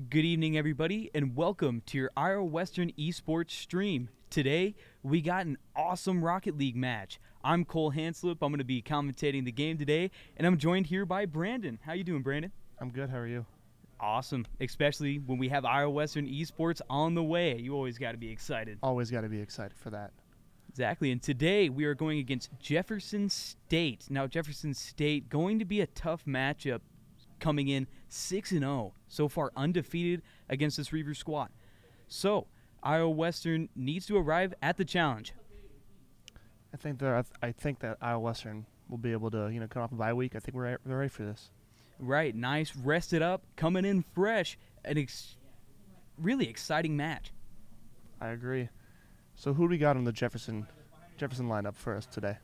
Good evening, everybody, and welcome to your Iowa Western Esports stream. Today, we got an awesome Rocket League match. I'm Cole Hanslip. I'm going to be commentating the game today, and I'm joined here by Brandon. How you doing, Brandon? I'm good. How are you? Awesome, especially when we have Iowa Western Esports on the way. You always got to be excited. Always got to be excited for that. Exactly, and today we are going against Jefferson State. Now, Jefferson State going to be a tough matchup, coming in 6-0, so far undefeated against this Reaver squad. So, Iowa Western needs to arrive at the challenge. I think that Iowa Western will be able to, come off a bye week. I think they're ready for this. Right, nice, rested up, coming in fresh, an really exciting match. I agree. So who do we got on the Jefferson lineup for us today?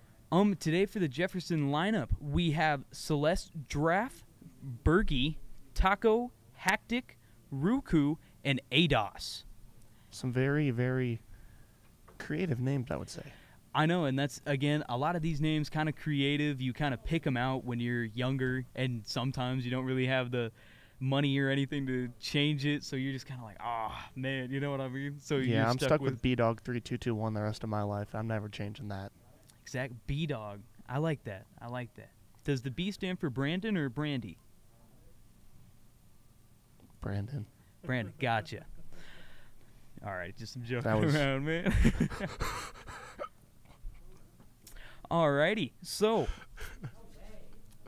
Today for the Jefferson lineup, we have Celeste Draff, Bergie, Taco, Hactic, Ruku, and Ados. Some very, very creative names, I would say. I know, and that's, again, a lot of these names kind of creative. You kind of pick them out when you're younger, and sometimes you don't really have the money or anything to change it, so you're just kind of like, man, you know what I mean? So yeah, I'm stuck with B-Dog 3221 the rest of my life. I'm never changing that. Exact B-Dog. I like that. I like that. Does the B stand for Brandon or Brandy? Brandon. Brandon, gotcha. All right, just some joking around, man. Alrighty, so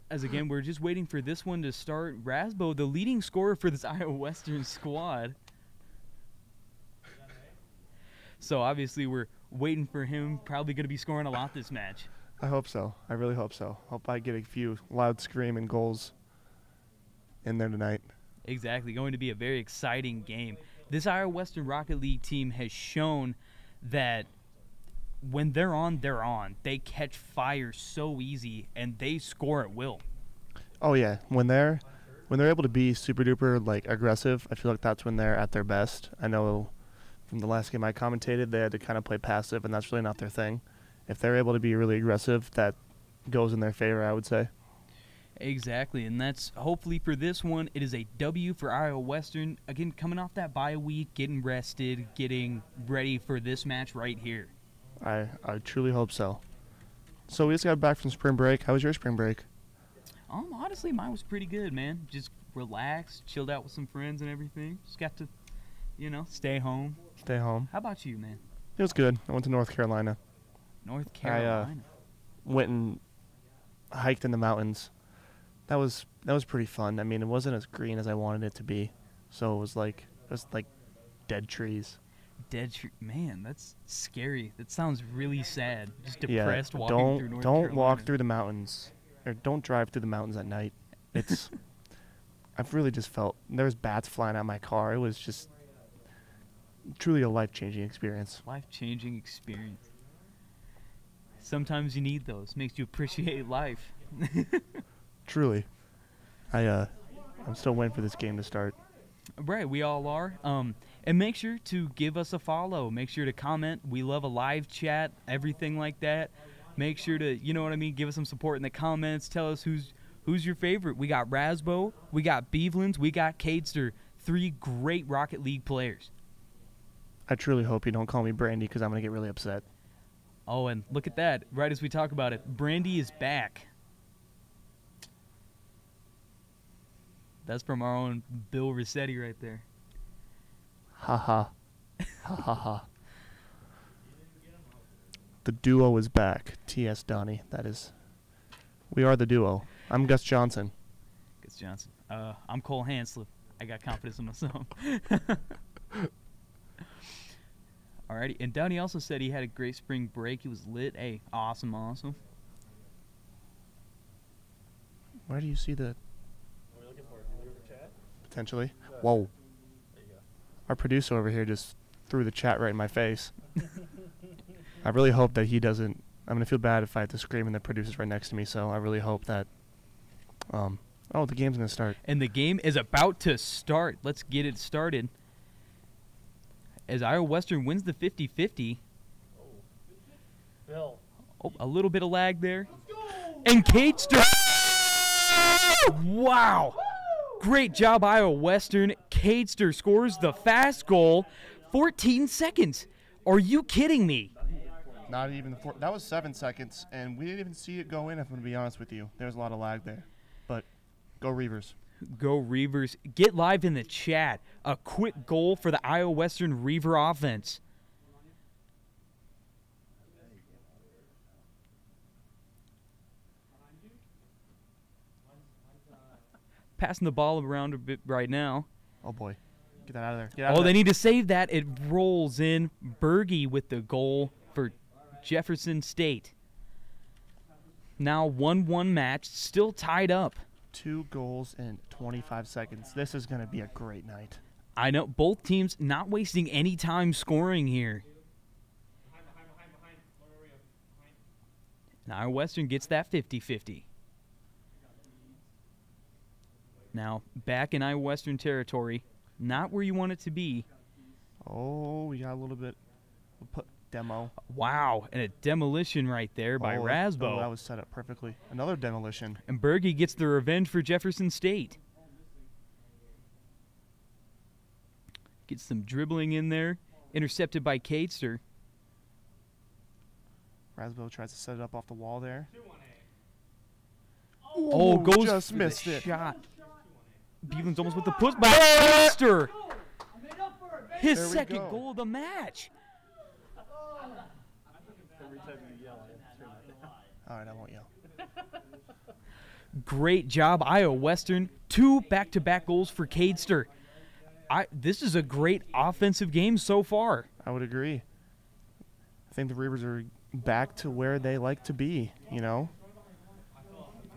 as again, we're just waiting for this one to start. Rasbo, the leading scorer for this Iowa Western squad. So obviously we're waiting for him. Probably going to be scoring a lot this match. I hope so. I really hope so. Hope I get a few loud screaming goals in there tonight. Exactly, going to be a very exciting game. This Iowa Western Rocket League team has shown that when they're on, they're on. They catch fire so easy, and they score at will. Oh yeah, when they're able to be super duper aggressive, I feel like that's when they're at their best. I know from the last game I commentated, they had to kind of play passive, and that's really not their thing. If they're able to be really aggressive, that goes in their favor, I would say. Exactly, and that's hopefully for this one. It is a W for Iowa Western. Again, coming off that bye week, getting rested, getting ready for this match right here. I truly hope so. So we just got back from spring break. How was your spring break? Honestly, mine was pretty good, man. Just relaxed, chilled out with some friends and everything. Just got to, stay home. Stay home. How about you, man? It was good. I went to North Carolina. North Carolina. I went and hiked in the mountains. That was pretty fun. I mean, it wasn't as green as I wanted it to be, so it was like dead trees. Man, that's scary. That sounds really sad. Just depressed walking through North Carolina. Don't walk through the mountains, or don't drive through the mountains at night. It's I've really just felt there was bats flying out my car. It was just truly a life-changing experience. Life-changing experience. Sometimes you need those. Makes you appreciate life. Truly. I'm still waiting for this game to start. Right, we all are. And make sure to give us a follow. Make sure to comment. We love a live chat, everything like that. Make sure to, give us some support in the comments. Tell us who's your favorite. We got Rasbo, we got Beevlins, we got Cadester. 3 great Rocket League players. I truly hope you don't call me Brandy because I'm going to get really upset. Oh, and look at that. Right as we talk about it, Brandy is back. That's from our own Bill Rossetti right there. Ha ha. Ha ha ha. The duo is back. T.S. Donnie. That is. We are the duo. I'm Gus Johnson. Gus Johnson. I'm Cole Hanslip. I got confidence in myself. Alrighty. And Donnie also said he had a great spring break. He was lit. Hey, awesome, awesome. Where do you see the... What are you looking for? Can you look at the chat? Potentially. Whoa. There you go. Our producer over here just threw the chat right in my face. I really hope that he doesn't... I'm going to feel bad if I have to scream and the producer's right next to me, so I really hope that... oh, the game's going to start. And the game is about to start. Let's get it started. As Iowa Western wins the 50-50. Oh. Bill. Oh, a little bit of lag there. And Cadester. Wow. Great job, Iowa Western. Cadester scores the fast goal. 14 seconds. Are you kidding me? Not even that was 7 seconds, and we didn't even see it go in, if I'm going to be honest with you. There's a lot of lag there. But go Reavers. Go Reavers. Get live in the chat. A quick goal for the Iowa Western Reaver offense. Passing the ball around a bit right now. Oh, boy. Get that out of there. Get out of Oh, there. they need to save that. It rolls in. Berge with the goal for Jefferson State. Now 1-1 match. Still tied up. 2 goals in 25 seconds. This is going to be a great night. I know both teams not wasting any time scoring here. And Iowa Western gets that 50-50. Now, back in Iowa Western territory, not where you want it to be. Oh, we got a little bit demo. Wow, and a demolition right there by Rasbo. Oh, that was set up perfectly. Another demolition. And Berge gets the revenge for Jefferson State. Gets some dribbling in there. Intercepted by Cadester. Rasbo tries to set it up off the wall there. Oh, goes just for missed the it. shot. Beeland's almost with the push by Cadester. His There we second go. goal of the match. Every time you yell, I turn it down. All right, I won't yell. Great job, Iowa Western. 2 back-to-back goals for Cadester. This is a great offensive game so far. I would agree. I think the Reavers are back to where they like to be, you know?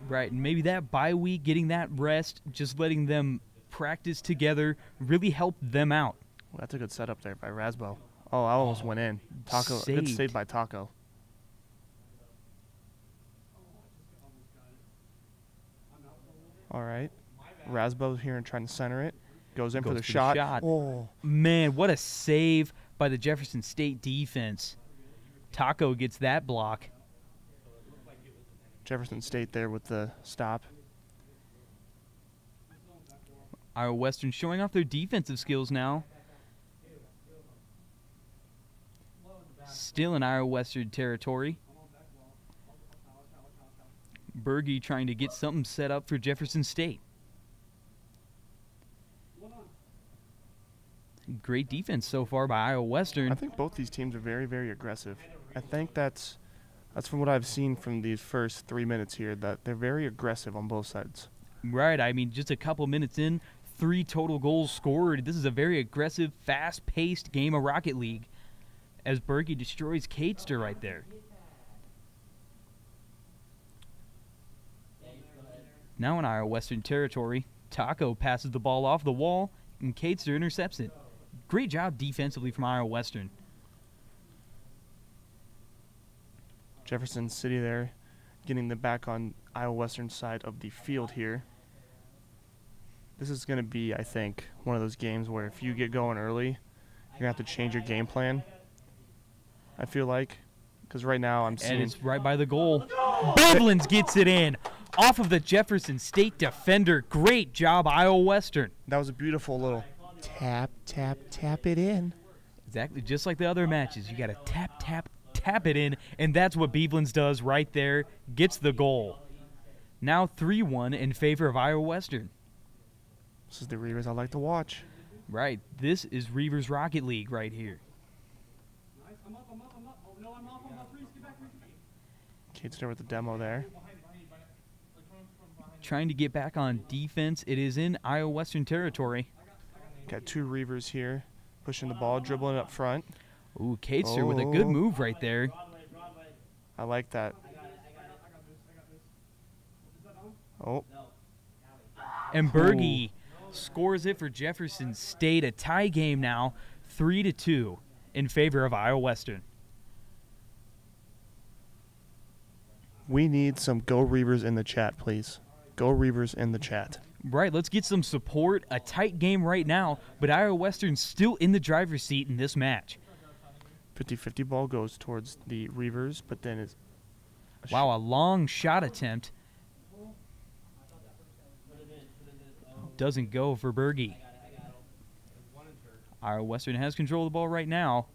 Right, and maybe that bye week, getting that rest, just letting them practice together, really helped them out. Well, that's a good setup there by Rasbo. Oh, I almost went in. Taco, good saved. save by Taco. All right. Rasbo's here and trying to center it. Goes in for Goes the for the shot. shot. Oh, Man, what a save by the Jefferson State defense. Taco gets that block. Jefferson State there with the stop. Iowa Western showing off their defensive skills now. Still in Iowa Western territory. Berge trying to get something set up for Jefferson State. Great defense so far by Iowa Western. I think both these teams are very, very aggressive. I think that's from what I've seen from these first 3 minutes here, that they're very aggressive on both sides. Right, I mean, just a couple minutes in, 3 total goals scored. This is a very aggressive, fast-paced game of Rocket League as Berge destroys Cadester right there. Now in Iowa Western territory, Taco passes the ball off the wall, and Cadester intercepts it. Great job defensively from Iowa Western. Jefferson City there getting the back on Iowa Western side of the field here. This is going to be, I think, one of those games where if you get going early, you're going to have to change your game plan, I feel like. Because right now I'm seeing... And it's right by the goal. Bevlins gets it in off of the Jefferson State defender. Great job, Iowa Western. That was a beautiful little tap, tap, tap it in. Exactly, just like the other matches. You got to tap, tap, tap it in, and that's what Bevlins does right there. Gets the goal. Now 3-1 in favor of Iowa Western. This is the Reavers I like to watch. Right, this is Reavers Rocket League right here. Kate's there with the demo there. Trying to get back on defense. It is in Iowa Western territory. Got 2 Reavers here, pushing the ball, dribbling up front. Ooh, Cadester with a good Oh. move right there. I like that. Oh, And Berge scores it for Jefferson State. A tie game now, 3-2 in favor of Iowa Western. we need some Go Reavers in the chat, please. Go Reavers in the chat. Right, let's get some support. A tight game right now, but Iowa Western's still in the driver's seat in this match. 50-50 ball goes towards the Reavers, but then it's... Wow, a long shot attempt. doesn't go for Berge. Iowa Western has control of the ball right now.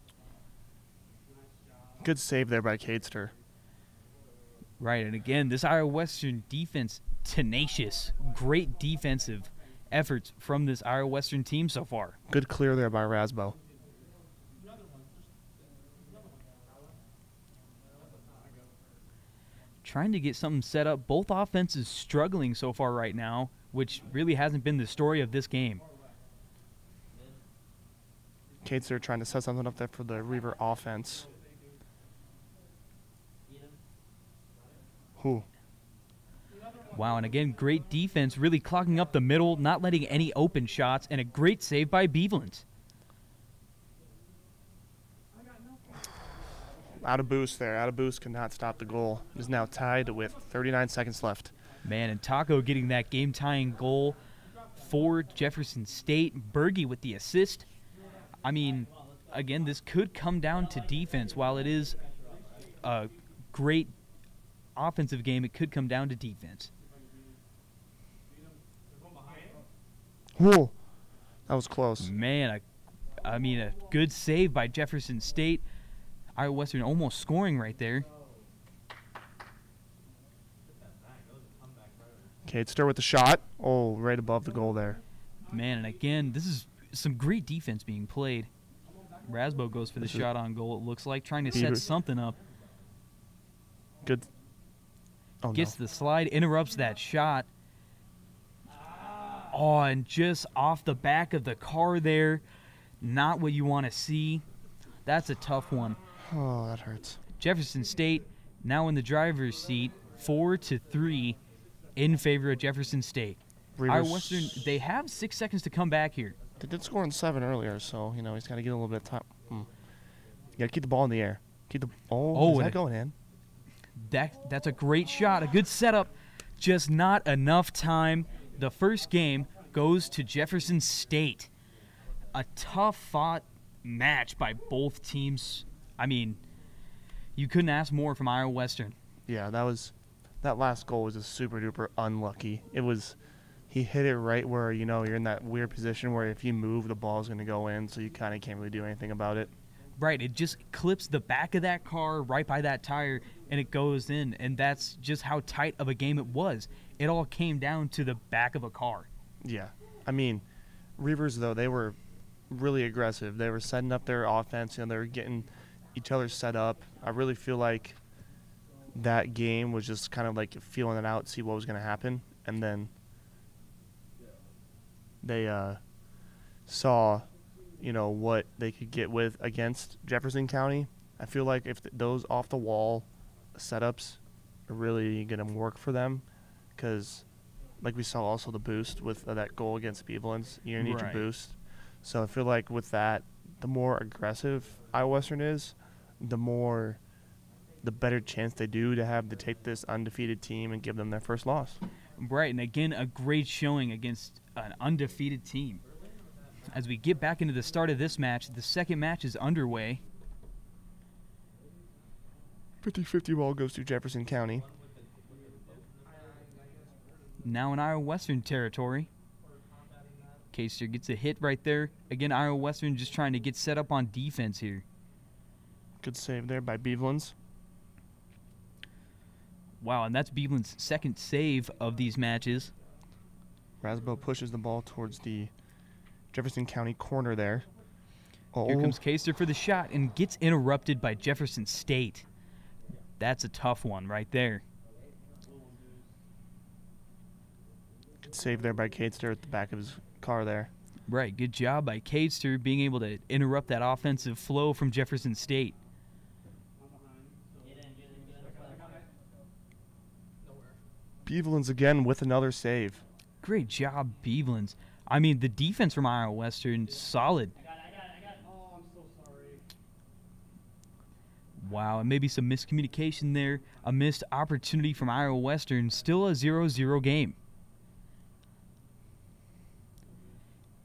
Good save there by Cadester. Right, and again, this Iowa Western defense, tenacious. Great defensive efforts from this Iowa Western team so far. Good clear there by Rasbo. Trying to get something set up. Both offenses struggling so far right now, which really hasn't been the story of this game. Cadester trying to set something up there for the Reaver offense. Who? Wow, and again, great defense, really clogging up the middle, not letting any open shots, and a great save by Beveland. Out of boost there. Out of boost could not stop the goal. It is now tied with 39 seconds left. Man, and Taco getting that game-tying goal for Jefferson State. Berge with the assist. I mean, again, this could come down to defense. While it is a great offensive game, it could come down to defense. Whoa, that was close. Man, I mean, a good save by Jefferson State. Iowa Western almost scoring right there. Cadester with the shot. Oh, right above the goal there. Man, and again, this is some great defense being played. Rasbo goes for the shot on goal, it looks like, trying to set something up. Good. Oh, Gets no. the slide, interrupts that shot. Oh, and just off the back of the car there. Not what you want to see. That's a tough one. Oh, that hurts. Jefferson State now in the driver's seat, 4-3 in favor of Jefferson State. Iowa Western, they have 6 seconds to come back here. They did score in 7 earlier, so, you know, he's got to get a little bit of time. You got to keep the ball in the air. Keep the. Oh, is that going in? That's a great shot, a good setup, just not enough time. The first game goes to Jefferson State. A tough-fought match by both teams. I mean, you couldn't ask more from Iowa Western. Yeah, that last goal was just super duper unlucky. He hit it right where, you know, you're in that weird position where if you move, the ball's going to go in, so you kind of can't really do anything about it. Right, it just clips the back of that car right by that tire, and it goes in, and that's just how tight of a game it was. It all came down to the back of a car. Yeah. I mean, Reavers, though, they were really aggressive. They were setting up their offense, you know, they were getting each other set up. I really feel like that game was just kind of like feeling it out, see what was going to happen, and then they saw, you know, what they could get with against Jefferson County. I feel like if those off-the-wall setups are really going to work for them, because like we saw also the boost with that goal against Beveland, you need your boost. So I feel like with that, the more aggressive Iowa Western is, the better chance they do to take this undefeated team and give them their first loss. Right, and again, a great showing against an undefeated team. As we get back into the start of this match, the second match is underway. 50-50 ball goes to Jefferson County. Now in Iowa Western territory. Cadester gets a hit right there. Again, Iowa Western just trying to get set up on defense here. Good save there by Beveland's. Wow, and that's Beveland's second save of these matches. Rasbo pushes the ball towards the Jefferson County corner there. Oh. Here comes Cadester for the shot and gets interrupted by Jefferson State. That's a tough one right there. Good save there by Cadester at the back of his car there. Right, good job by Cadester being able to interrupt that offensive flow from Jefferson State. Beveland's again with another save. Great job, Beveland's. I mean, the defense from Iowa Western, solid. Oh, I'm so sorry. Wow, and maybe some miscommunication there. A missed opportunity from Iowa Western. Still a 0-0 game.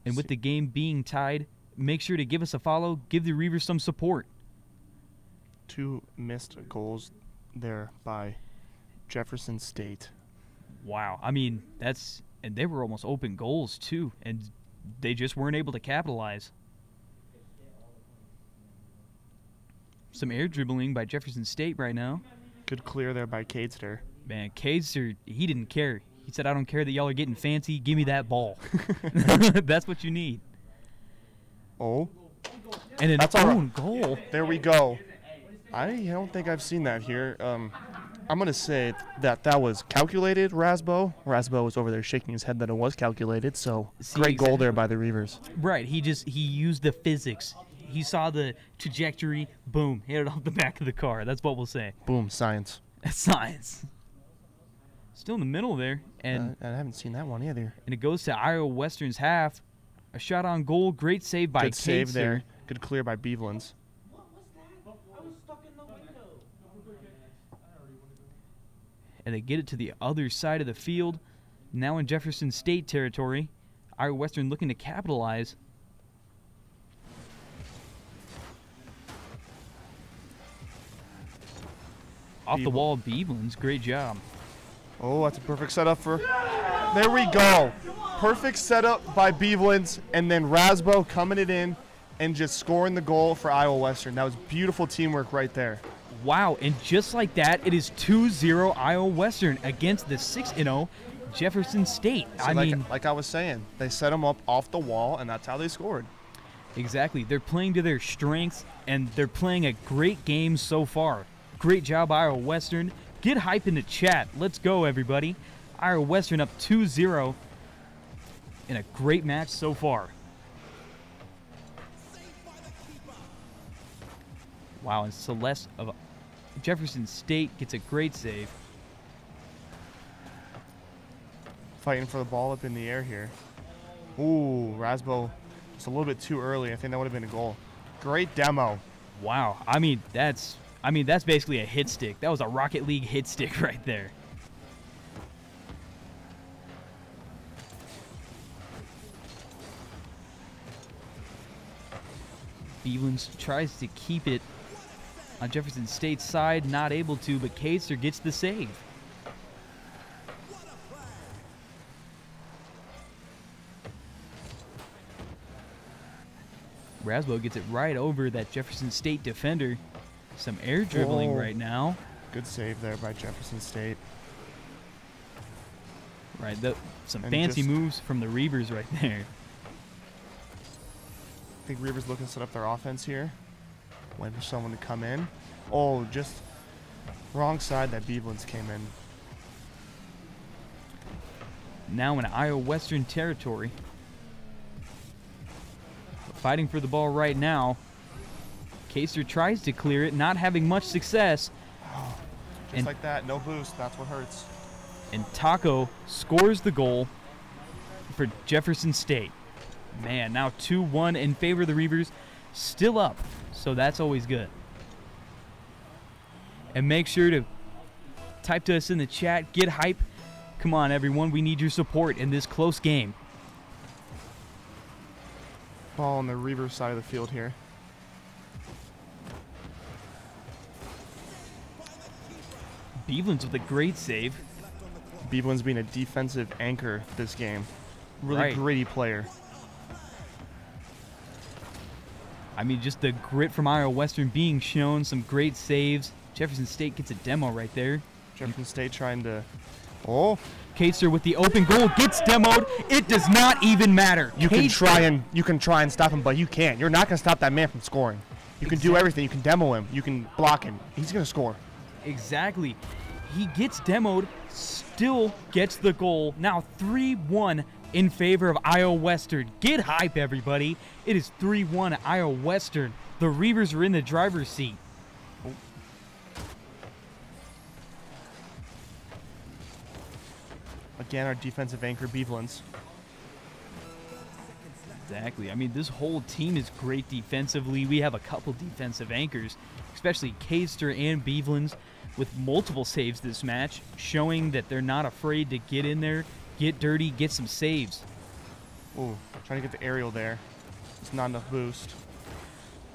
And with the game being tied, make sure to give us a follow. Give the Reavers some support. 2 missed goals there by Jefferson State. Wow. I mean, And they were almost open goals, too, and they just weren't able to capitalize. Some air dribbling by Jefferson State right now. Good clear there by Cadester. Man, Cadester, he didn't care. He said, I don't care that y'all are getting fancy. Give me that ball. That's what you need. Oh. And an That's all own right. goal. There we go. I don't think I've seen that here. I'm going to say that was calculated, Rasbo. Rasbo was over there shaking his head that it was calculated, so See, great goal there by the Reavers. Right, he used the physics. He saw the trajectory, boom, hit it off the back of the car. That's what we'll say. Boom, science. That's science. Still in the middle there, and I haven't seen that one either. and it goes to Iowa Western's half. A shot on goal, great save by Good save Cadester. there. Good clear by Bevelands. And they get it to the other side of the field. Now in Jefferson State territory. Iowa Western looking to capitalize. Off the wall, Bevelands. Great job. Oh, that's a perfect setup for... There we go. Perfect setup by Bevelands, and then Rasbo coming it in and just scoring the goal for Iowa Western. That was beautiful teamwork right there. Wow, and just like that, it is 2-0 Iowa Western against the 6-0 Jefferson State. So like I was saying, they set them up off the wall, and that's how they scored. Exactly. They're playing to their strengths, and they're playing a great game so far. Great job, Iowa Western. Get hype in the chat. Let's go, everybody. Iowa Western up 2-0 in a great match so far. Wow, and Celeste of Jefferson State gets a great save. Fighting for the ball up in the air here. Ooh, Rasbo just a little bit too early. I think that would have been a goal. Great demo. Wow, I mean that's basically a hit stick. That was a Rocket League hit stick right there. Bevelands tries to keep it on Jefferson State's side, not able to, but Cadester gets the save. Rasbo gets it right over that Jefferson State defender. Some air dribbling Whoa. right now. Good save there by Jefferson State. Right, some And fancy just- moves from the Reavers right there. I think Reavers looking to set up their offense here. Waiting for someone to come in. Oh, just wrong side that Bevelands came in. Now in Iowa Western territory. Fighting for the ball right now. Cadester tries to clear it, not having much success. Just And- like that, no boost. That's what hurts. And Taco scores the goal for Jefferson State. Man, now 2-1 in favor of the Reavers. Still up, so that's always good. And make sure to type to us in the chat. Get hype. Come on, everyone. We need your support in this close game. Ball on the Reavers side of the field here. Bevelands with a great save. Bevelands being a defensive anchor this game. Really Right. gritty player. I mean, just the grit from Iowa Western being shown. Some great saves. Jefferson State gets a demo right there. Jefferson State trying to... Oh, Cadester with the open goal gets demoed. It does not even matter. you can Cadester- try and stop him, but you can't. You're not going to stop that man from scoring. You can do Exact- everything. You can demo him. You can block him. He's going to score. Exactly. He gets demoed, still gets the goal. Now 3-1 in favor of Iowa Western. Get hype, everybody. It is 3-1 Iowa Western. The Reavers are in the driver's seat. Again, our defensive anchor, Bevelands. Exactly. I mean, this whole team is great defensively. We have a couple defensive anchors, especially Cadester and Bevelands, with multiple saves this match, showing that they're not afraid to get in there, get dirty, get some saves. Ooh, trying to get the aerial there. It's not enough boost.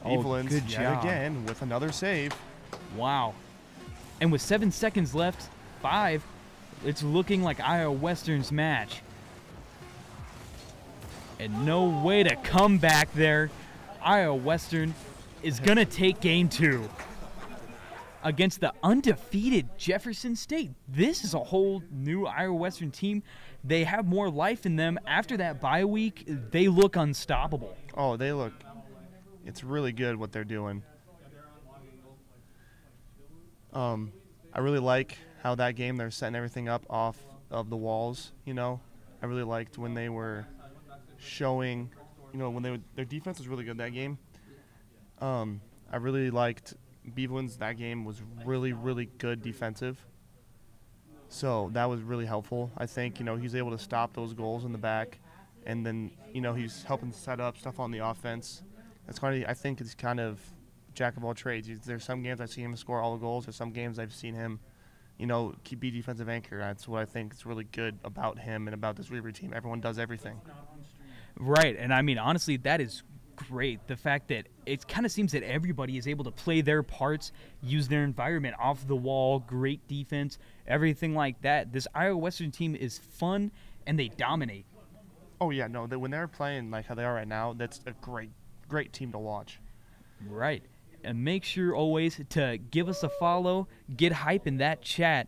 Oh, Bevelands good yet job. again with another save. Wow. And with 7 seconds left, 5, it's looking like Iowa Western's match. And no way to come back there. Iowa Western is going to take game 2 against the undefeated Jefferson State. This is a whole new Iowa Western team. They have more life in them. After that bye week, they look unstoppable. Oh, they look – it's really good what they're doing. I really like how that game they're setting everything up off of the walls, you know. I really liked when they were showing, you know, when their defense was really good that game. I really liked Beveland's. That game was really, really good defensive. So that was really helpful. I think, you know, he's able to stop those goals in the back, and then, you know, he's helping set up stuff on the offense. That's kind of, I think it's kind of jack of all trades. There's some games I've seen him score all the goals. There's some games I've seen him, you know, be defensive anchor. That's what I think is really good about him and about this Weaver team. Everyone does everything. Right, and I mean, honestly, that is great. The fact that it kind of seems that everybody is able to play their parts, use their environment off the wall, great defense, everything like that. This Iowa Western team is fun, and they dominate. Oh, yeah, no, when they're playing like how they are right now, that's a great team to watch. Right. And make sure always to give us a follow, get hype in that chat.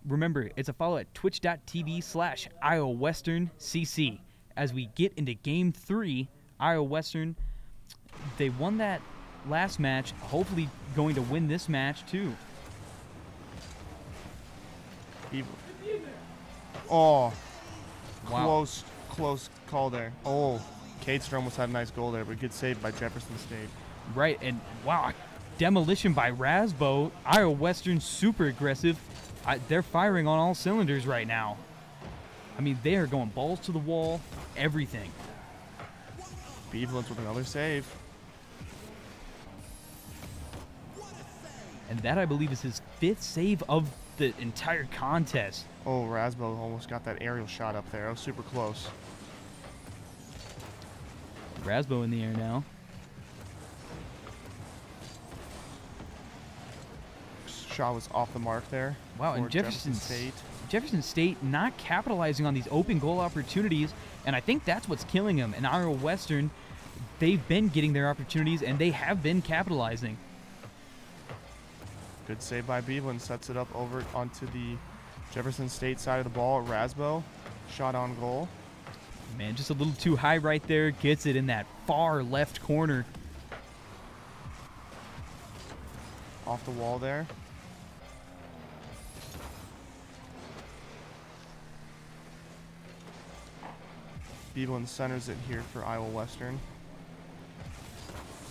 Remember, it's a follow at twitch.tv/Iowa Western CC. As we get into Game 3, Iowa Western, they won that last match, hopefully going to win this match too. Oh, Wow. close call there. Oh, Cadester almost had a nice goal there, but good save by Jefferson State. Right, and wow, demolition by Rasbo. Iowa Western super aggressive. They're firing on all cylinders right now. I mean, they are going balls to the wall, everything. Beveland's with another save. And that, I believe, is his 5th save of the entire contest. Oh, Rasbo almost got that aerial shot up there. That was super close. Rasbo in the air now. Shot was off the mark there. Wow, and for Jefferson State not capitalizing on these open goal opportunities, and I think that's what's killing them. And Iowa Western, they've been getting their opportunities, and they have been capitalizing. Good save by Beveland. Sets it up over onto the Jefferson State side of the ball. Rasbo, shot on goal. Man, just a little too high right there. Gets it in that far left corner. Off the wall there. Beveland centers it here for Iowa Western.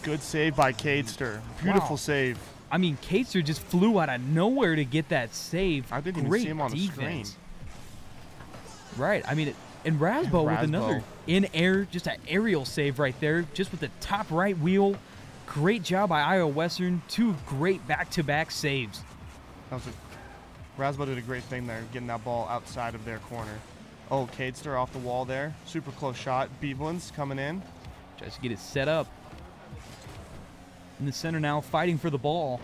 Good save by Cadester. Beautiful Wow. save. I mean, Cadester just flew out of nowhere to get that save. I didn't Great even see him on the defense. screen. Right. I mean, and Rasbo with another in air, just an aerial save right there, just with the top right wheel. Great job by Iowa Western. 2 great back-to-back saves. Rasbo did a great thing there, getting that ball outside of their corner. Oh, Cadester off the wall there. Super close shot. Beveland's coming in. Tries to get it set up. In the center now, fighting for the ball.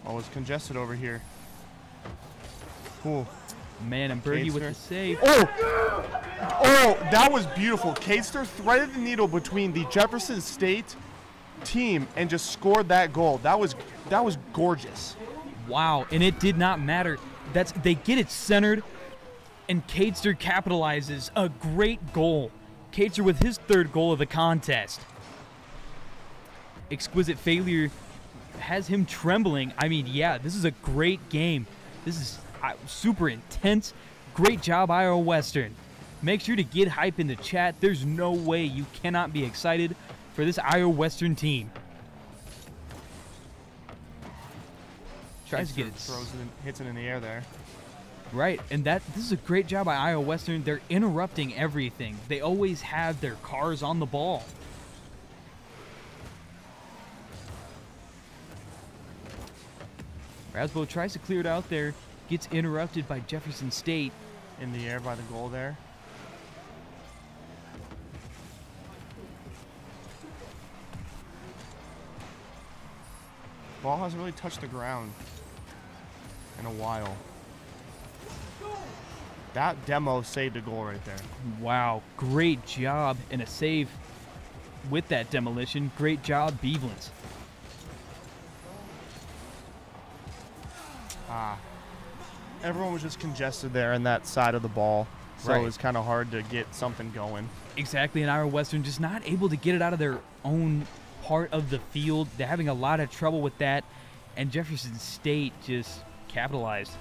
Oh, it's congested over here. Cool. Man, and Berge with Cadester. the save. Oh, that was beautiful. Cadester threaded the needle between the Jefferson State team and just scored that goal. That was gorgeous. Wow, and it did not matter. They get it centered, and Cadester capitalizes. A great goal. Cadester with his 3rd goal of the contest. Exquisite failure has him trembling. I mean, yeah, this is a great game. This is super intense. Great job, Iowa Western. Make sure to get hype in the chat. There's no way you cannot be excited for this Iowa Western team. Tries to get it. Throws it in, hits it in the air there. Right, and this is a great job by Iowa Western. They're interrupting everything. They always have their cars on the ball. Rasbo tries to clear it out there. Gets interrupted by Jefferson State. In the air by the goal there. Ball hasn't really touched the ground in a while. That demo saved a goal right there. Wow, great job and a save with that demolition. Great job, Bevelands. Everyone was just congested there on that side of the ball, so Right. it was kind of hard to get something going. Exactly, and Iowa Western just not able to get it out of their own part of the field. They're having a lot of trouble with that, and Jefferson State just capitalized.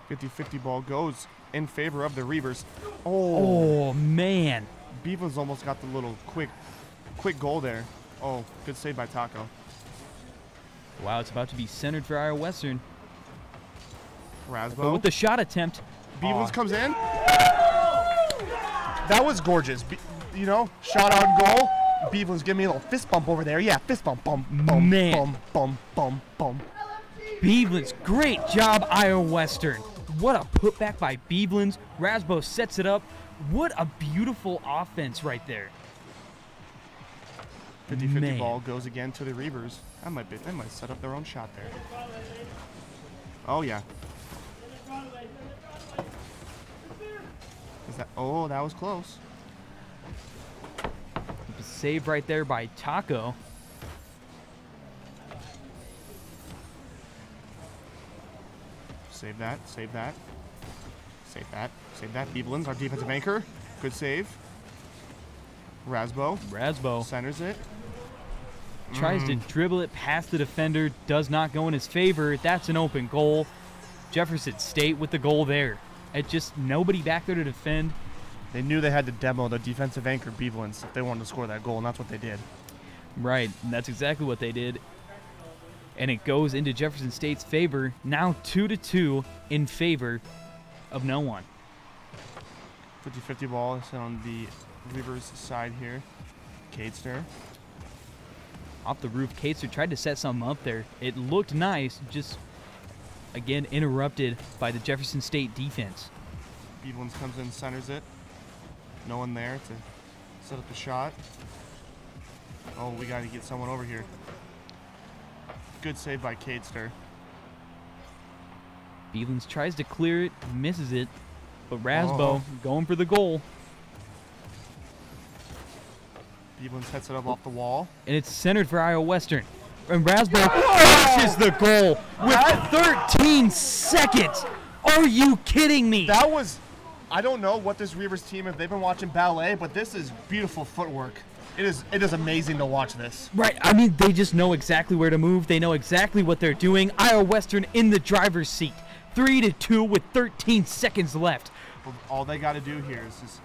50-50 ball goes in favor of the Reavers. Oh, Oh, man. Beveland's almost got the little quick goal there. Oh, good save by Taco. Wow, it's about to be centered for Iowa Western. But Rasbo. with the shot attempt, Beveland's comes in. That was gorgeous. You know, shot on goal. Beveland's giving me a little fist bump over there. Yeah, fist bump, bum, bum, Man. bum, bum, bum, bum. Bevelands, great job, Iowa Western. What a putback by Bevelands. Rasbo sets it up. What a beautiful offense right there. 50-50 Man. ball goes again to the Reavers. They might set up their own shot there. Oh, yeah. Oh, that was close. Save right there by Taco. Save that, save that. Save that, save that. Beveland's our defensive anchor. Good save. Rasbo Centers it. tries to dribble it past the defender. Does not go in his favor. That's an open goal. Jefferson State with the goal there. It just nobody back there to defend. They knew they had to demo the defensive anchor Beveland's if they wanted to score that goal, and that's what they did. Right, and that's exactly what they did. And it goes into Jefferson State's favor. Now 2-2 in favor of no one. 50-50 ball is on the Reavers side here. Cadester. Off the roof, Cadester tried to set something up there. It looked nice, just again interrupted by the Jefferson State defense. Beveland's comes in, centers it. No one there to set up the shot. Oh, we got to get someone over here. Good save by Cadester. Bevelands tries to clear it, misses it, but Rasbo going for the goal. Beveland sets it up off the wall. And it's centered for Iowa Western. And Rasbo finishes the goal with 13 seconds. Are you kidding me? That was, I don't know what this Reavers team, if they've been watching ballet, but this is beautiful footwork. It is amazing to watch this. Right, I mean, they just know exactly where to move. They know exactly what they're doing. Iowa Western in the driver's seat. 3-2 with 13 seconds left. But all they got to do here is just,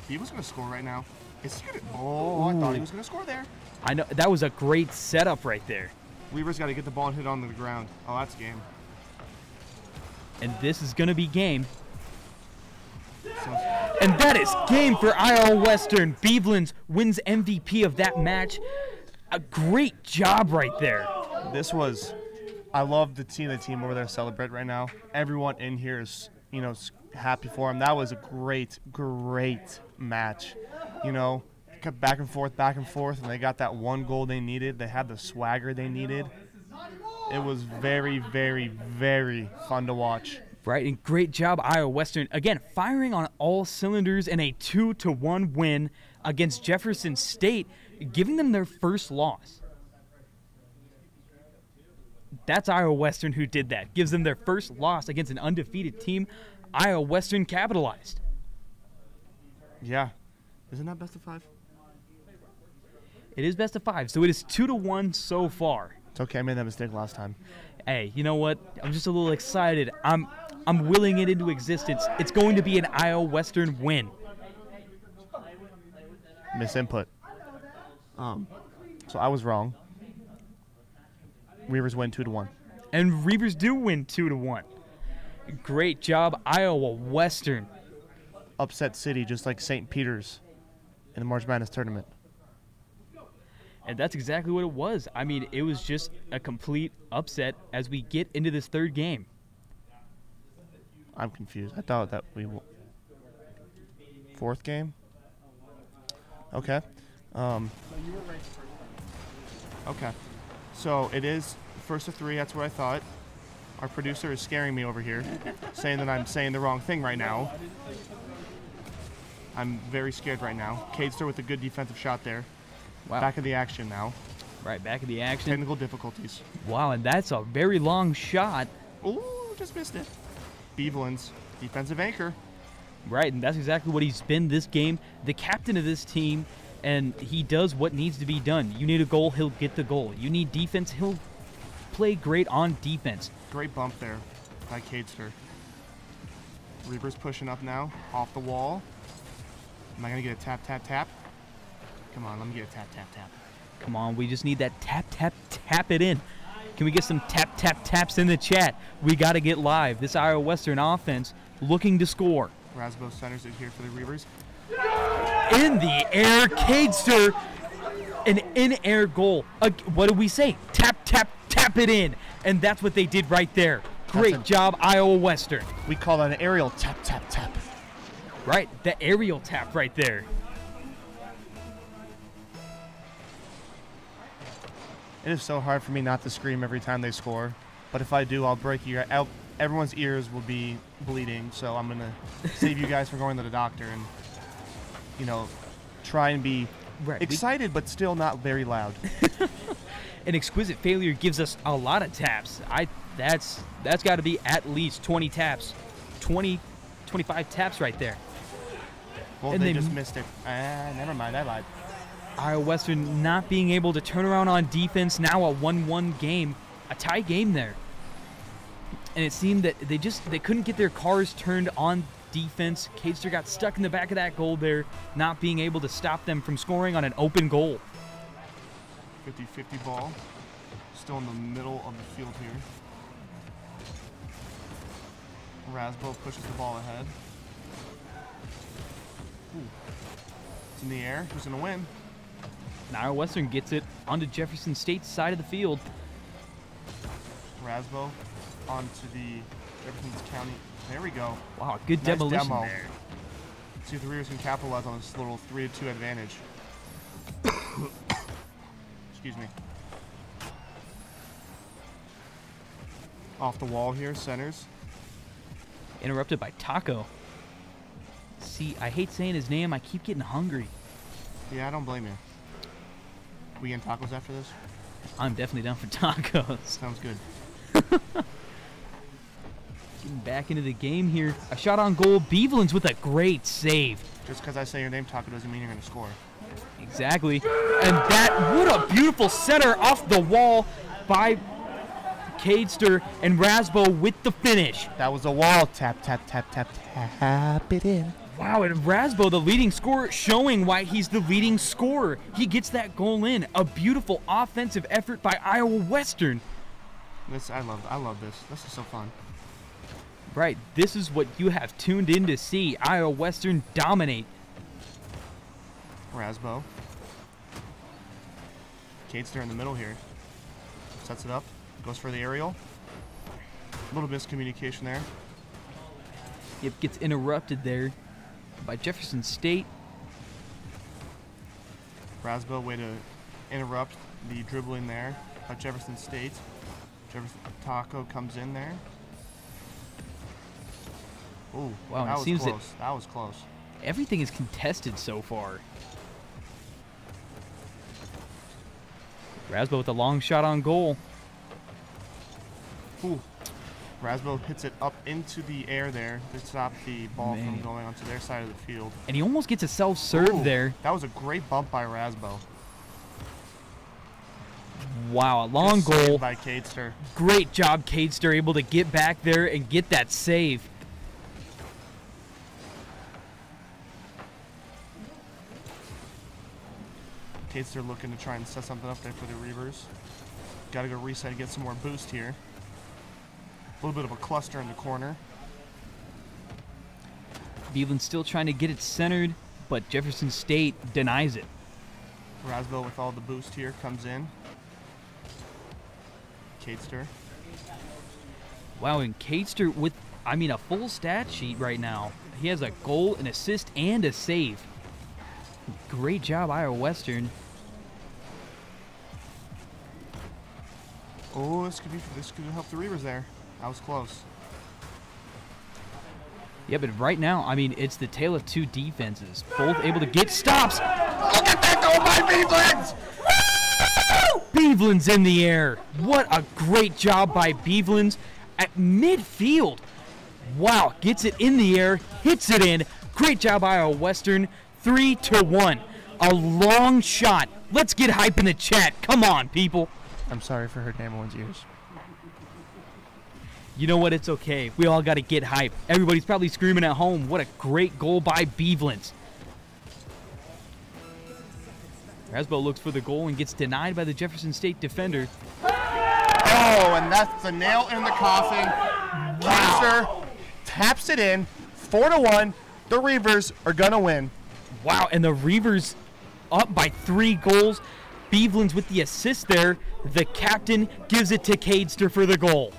he was going to score right now. Is he gonna, oh, I thought he was going to score there. I know, that was a great setup right there. Weaver's got to get the ball and hit onto the ground. Oh, that's game. And this is going to be game. And that is game for Iowa Western. Bevelands wins MVP of that match. A great job right there. This was, I love the team over there celebrate right now. Everyone in here is, happy for him. That was a great, great match. Kept back and forth, and they got that one goal they needed. They had the swagger they needed. It was very, very, very fun to watch. Right, and great job, Iowa Western. Again, firing on all cylinders in a 2-1 win against Jefferson State, giving them their first loss. That's Iowa Western who did that. Gives them their first loss against an undefeated team. Iowa Western capitalized. Yeah. Isn't that best of 5? It is best of 5, so it is 2-1 so far. It's okay, I made that mistake last time. Hey, you know what? I'm just a little excited. I'm willing it into existence. It's going to be an Iowa Western win. Misinput. So I was wrong. Reavers win 2-1. And Reavers do win 2-1. Great job, Iowa Western. Upset city, just like St. Peter's in the March Madness tournament. And that's exactly what it was. I mean, it was just a complete upset as we get into this third game. I'm confused. I thought that we fourth game? Okay. Okay. So it is first of 3. That's what I thought. Our producer is scaring me over here, saying that I'm saying the wrong thing right now. I'm very scared right now. Cadester with a good defensive shot there. Wow. Back of the action now. Right, back of the action. Technical difficulties. Wow, and that's a very long shot. Ooh, just missed it. Beveland's defensive anchor. Right, and that's exactly what he's been this game. The captain of this team, and he does what needs to be done. You need a goal, he'll get the goal. You need defense, he'll play great on defense. Great bump there by Cadester. Reaver's pushing up now, off the wall. Am I going to get a tap, tap, tap? Come on, let me get a tap, tap, tap. Come on, we just need that tap, tap, tap it in. Can we get some tap, tap, taps in the chat? We got to get live. This Iowa Western offense looking to score. Rasbo centers it here for the Reavers. In the air, Cadester, an in-air goal. What did we say? Tap, tap, tap it in. And that's what they did right there. Great job, Iowa Western. We call that an aerial tap, tap, tap. Right, the aerial tap right there. It is so hard for me not to scream every time they score. But if I do, I'll break your out. Everyone's ears will be bleeding, so I'm going to save you guys from going to the doctor and, you know, try and be excited but still not very loud. An exquisite failure gives us a lot of taps. That's got to be at least 20 taps. 20, 25 taps right there. Well, and they just missed it. Never mind, I lied. Iowa Western not being able to turn around on defense. Now a 1-1 game, a tie game there. And it seemed that they couldn't get their cars turned on defense. Cadester got stuck in the back of that goal there, not being able to stop them from scoring on an open goal. 50-50 ball. Still in the middle of the field here. Rasbo pushes the ball ahead. Ooh. It's in the air. Who's going to win? And Iowa Western gets it onto Jefferson State's side of the field. Rasbo onto the Jefferson County. There we go. Wow, good Nice demolition demo. there. See if the Reavers can capitalize on this little 3-2 advantage. Excuse me. Off the wall here, centers. Interrupted by Taco. See, I hate saying his name. I keep getting hungry. Yeah, I don't blame you. We getting tacos after this? I'm definitely down for tacos. Sounds good. Getting back into the game here. A shot on goal. Beveland's with a great save. Just because I say your name, Taco, doesn't mean you're going to score. Exactly. And what a beautiful center off the wall by Cadester, and Rasbo with the finish. That was a wall. Tap, tap, tap, tap, tap it in. Wow, and Rasbo, the leading scorer, showing why he's the leading scorer. He gets that goal in. A beautiful offensive effort by Iowa Western. I love this. This is so fun. Right, this is what you have tuned in to see. Iowa Western dominate. Rasbo. Cadester in the middle here. Sets it up. Goes for the aerial. A little miscommunication there. It gets interrupted there by Jefferson State. Rasbo, way to interrupt the dribbling there by Jefferson State. Jefferson Taco comes in there. Ooh, wow, that it was seems close. That was close. Everything is contested so far. Rasbo with a long shot on goal. Ooh. Rasbo hits it up into the air there to stop the ball from going onto their side of the field. And he almost gets a self-serve there. That was a great bump by Rasbo. Wow, a long goal by Cadester. Great job, Cadester, able to get back there and get that save. Cadester looking to try and set something up there for the Reavers. Got to go reset and get some more boost here. A little bit of a cluster in the corner. Beveland still trying to get it centered, but Jefferson State denies it. Rasbo with all the boost here comes in. Cadester. Wow, and Cadester with, a full stat sheet right now. He has a goal, an assist, and a save. Great job, Iowa Western. Oh, this could help the Reavers there. That was close. Yeah, but right now, I mean, it's the tale of two defenses, both able to get stops. Look at that goal by Bevelands! Bevelands in the air. What a great job by Bevelands at midfield. Wow, gets it in the air, hits it in. Great job by Iowa Western, 3-1. A long shot. Let's get hype in the chat. Come on, people. I'm sorry for hurting everyone's ears. You know what? It's okay. We all got to get hype. Everybody's probably screaming at home. What a great goal by Bevelands. Griswold looks for the goal and gets denied by the Jefferson State defender. Oh, and that's the nail in the coffin. Cadester taps it in. 4-1. The Reavers are going to win. Wow, and the Reavers up by 3 goals. Bevelands with the assist there. The captain gives it to Cadester for the goal.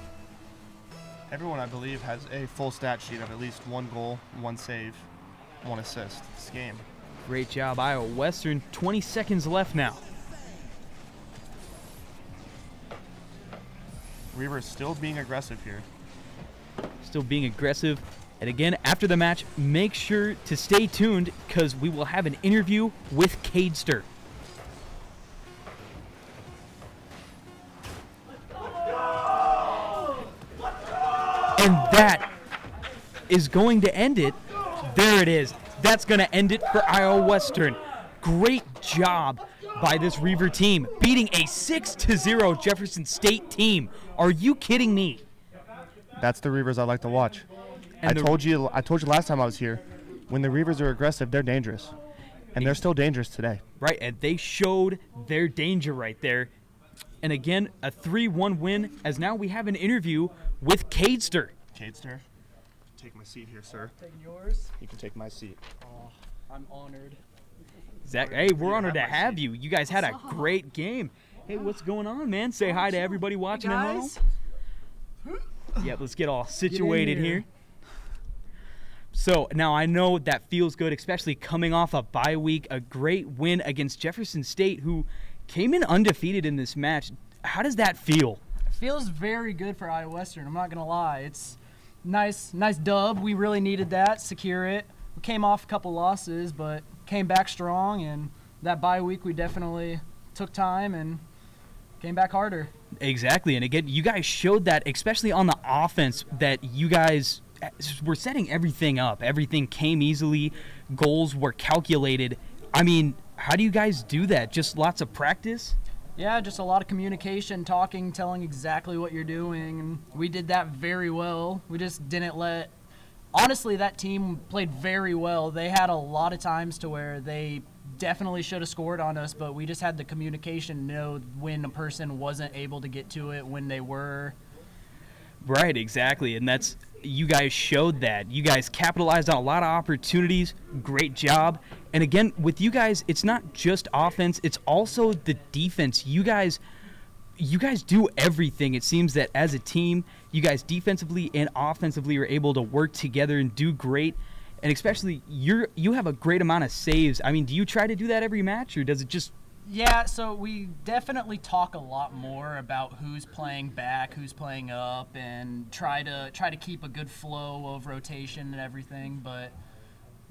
Everyone, I believe, has a full stat sheet of at least 1 goal, 1 save, 1 assist this game. Great job, Iowa Western. 20 seconds left now. Reavers still being aggressive here. Still being aggressive. And again, after the match, make sure to stay tuned because we will have an interview with Cadester. And that is going to end it. There it is. That's going to end it for Iowa Western. Great job by this Reaver team, beating a 6-0 Jefferson State team. Are you kidding me? That's the Reavers I like to watch. And I told you last time I was here, when the Reavers are aggressive, they're dangerous. And they're still dangerous today. Right, and they showed their danger right there. And again, a 3-1 win, as now we have an interview with Cadester. Cadester, take my seat here, sir. Taking yours? You can take my seat. Oh, I'm honored. Zach, hey, we're honored to have you. You guys had a great game. Hey, what's going on, man? Say hi to everybody watching at home. Yeah, let's get all situated here. So now I know that feels good, especially coming off a bye week, a great win against Jefferson State, who came in undefeated in this match. How does that feel? Feels very good for Iowa Western. I'm not gonna lie. It's nice dub. We really needed that, secure it. We came off a couple losses, but came back strong. And that bye week, we definitely took time and came back harder. Exactly, and again, you guys showed that, especially on the offense, that you guys were setting everything up. Everything came easily. Goals were calculated. I mean, how do you guys do that? Just lots of practice? Yeah, just a lot of communication, talking, telling exactly what you're doing, and we did that very well. We just didn't let – honestly, that team played very well. They had a lot of times to where they definitely should have scored on us, but we just had the communication to know when a person wasn't able to get to it, when they were. Right, exactly, and that's – you guys showed that. You guys capitalized on a lot of opportunities. Great job. And again, with you guys, it's not just offense, it's also the defense. You guys do everything. It seems that as a team, you guys defensively and offensively are able to work together and do great. And especially you have a great amount of saves. I mean, do you try to do that every match, or does it just? Yeah, so we definitely talk a lot more about who's playing back, who's playing up, and try to keep a good flow of rotation and everything. But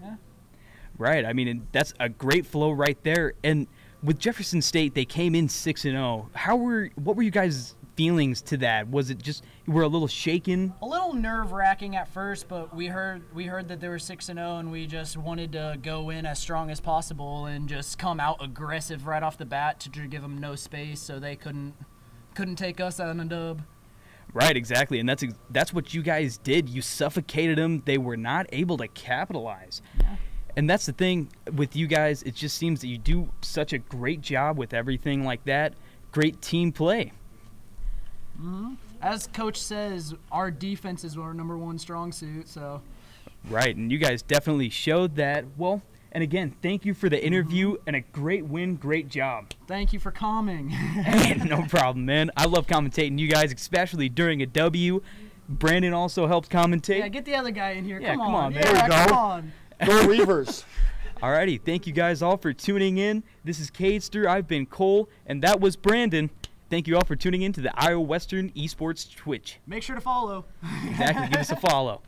yeah. Right. I mean, and that's a great flow right there. And with Jefferson State, they came in 6-0. What were you guys' feelings to that? Was it just you were a little shaken? A little nerve-wracking at first, but we heard that they were 6-0, and we just wanted to go in as strong as possible and just come out aggressive right off the bat to give them no space, so they couldn't take us on a dub. Right, exactly, and that's what you guys did. You suffocated them. They were not able to capitalize. Yeah. And that's the thing with you guys. It just seems that you do such a great job with everything like that. Great team play. Mm-hmm. As Coach says, our defense is our #1 strong suit. So. Right, and you guys definitely showed that. Well, and again, thank you for the interview and a great win. Great job. Thank you for coming. Hey, no problem, man. I love commentating you guys, especially during a W. Brandon also helps commentate. Yeah, get the other guy in here. Yeah, come on, man. There we go. Come on. Go Reavers. Alrighty, thank you guys all for tuning in. This is Cadester. I've been Cole, and that was Brandon. thank you all for tuning in to the Iowa Western Esports Twitch. Make sure to follow. Exactly. Give us a follow.